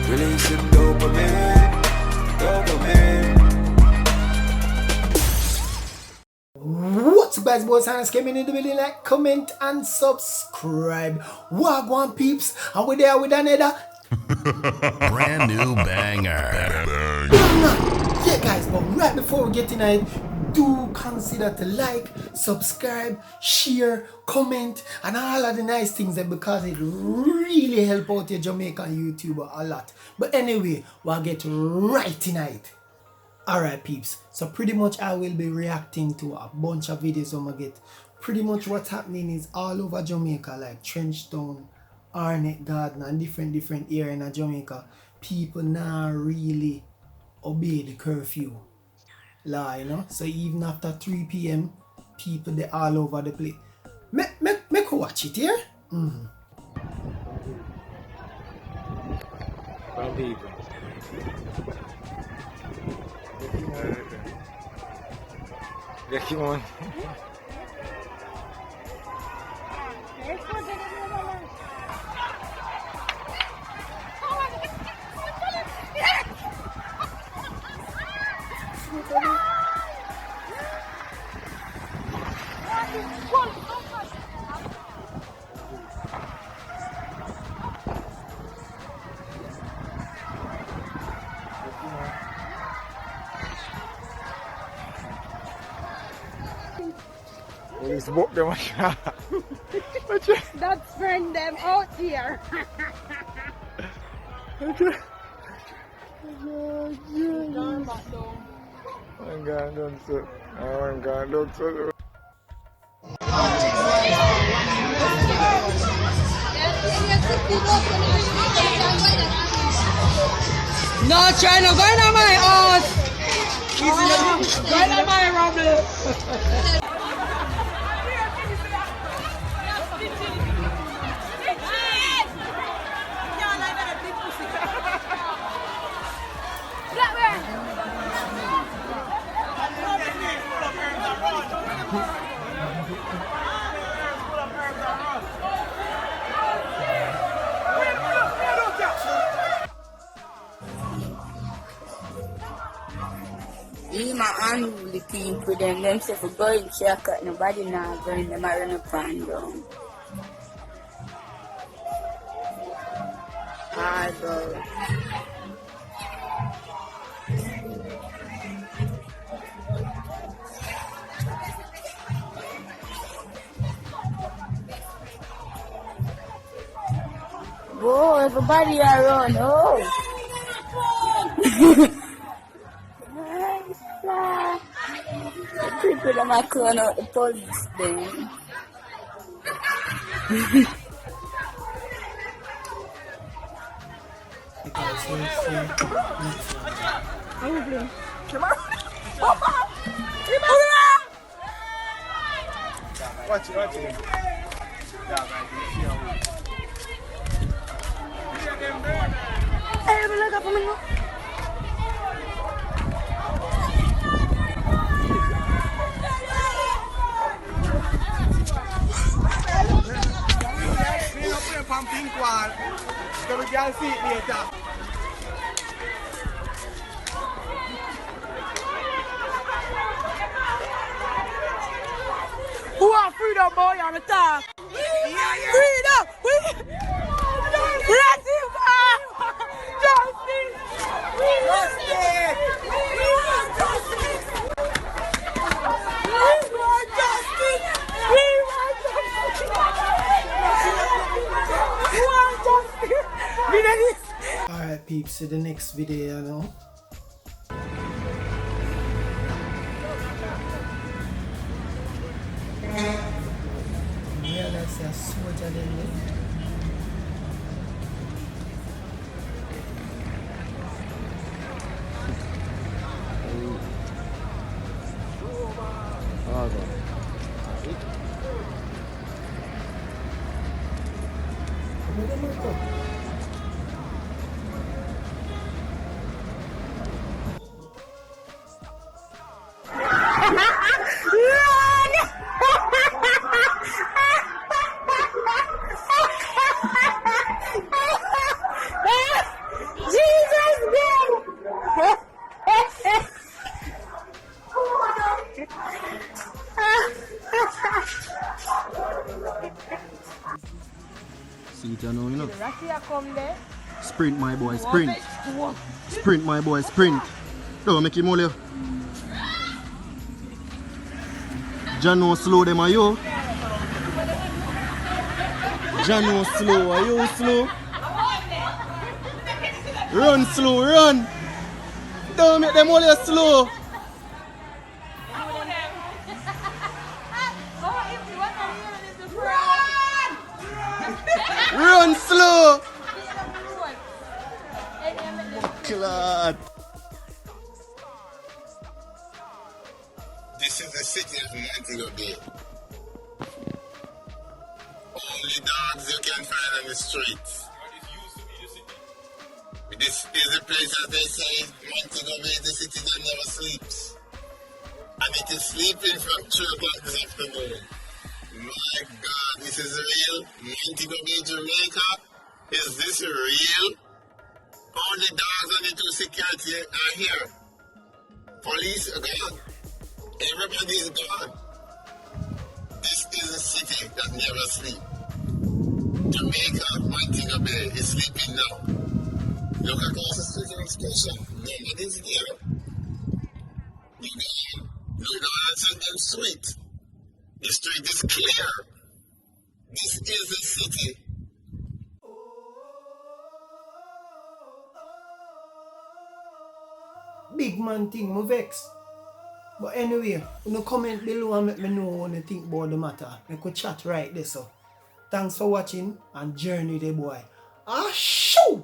Releasing dopamine, dopamine. What's up guys, boys and came in the building, like, comment and subscribe. Wagwan peeps, and we're there with another brand new banger. Yeah guys, but right before we get in it, do consider to like, subscribe, share, comment and all of the nice things there, because it really help out your Jamaican YouTuber a lot. But anyway, we'll get right tonight. Alright peeps, so pretty much I will be reacting to a bunch of videos I'm gonna get. Pretty much what's happening is all over Jamaica, like Trenchtown, Arnett Garden and different areas in Jamaica. People now really obey the curfew law, you know. So even after 3 p.m, people they all over the place. Make watch it here. Get you on. Police book them. That's friend them out here. I'm going down so. I'm going down so. No, China, go in my house. Go in my rumble. My unruly people, them say for going check out, nobody now going, them are run up and down. Hard. Whoa, everybody around, oh! People that might call out the police then. Watch it. Hey, look up a minute. Pumping quad. So we can see it later. Who are freedom boy on the top? Freedom! Let him out! Justice! We want justice! We want justice! We want justice! We want justice! Alright peeps, see the next video, you know. Yeah, that's a soldier there. see it, you know. The Ratty come there. Sprint, my boy, sprint. Sprint, my boy, sprint. Don't make him all you. John no slow them, are you? John no slow, are you slow? Run slow, run. Don't make them all you slow. Run slow. Clad. This is the city of Montego Bay. Only dogs you can find on the streets. This is the place that they say Montego Bay is the city that never sleeps. And it is sleeping from 2 o'clock this afternoon. My God, this is real. Montego Bay, Jamaica. Is this real? All the dogs and the 2 security are here. Police are gone. Everybody is gone. This is a city that never sleeps. Jamaica, Montego Bay is sleeping now. Look across the street in Scotia. Nobody's there. You gone. You don't answer them sweet. The street is clear. This is the city. Big man thing, me vex. But anyway, you comment below and let me know what you think about the matter. I could chat right there, so. Thanks for watching and journey the boy. Ah, shoo!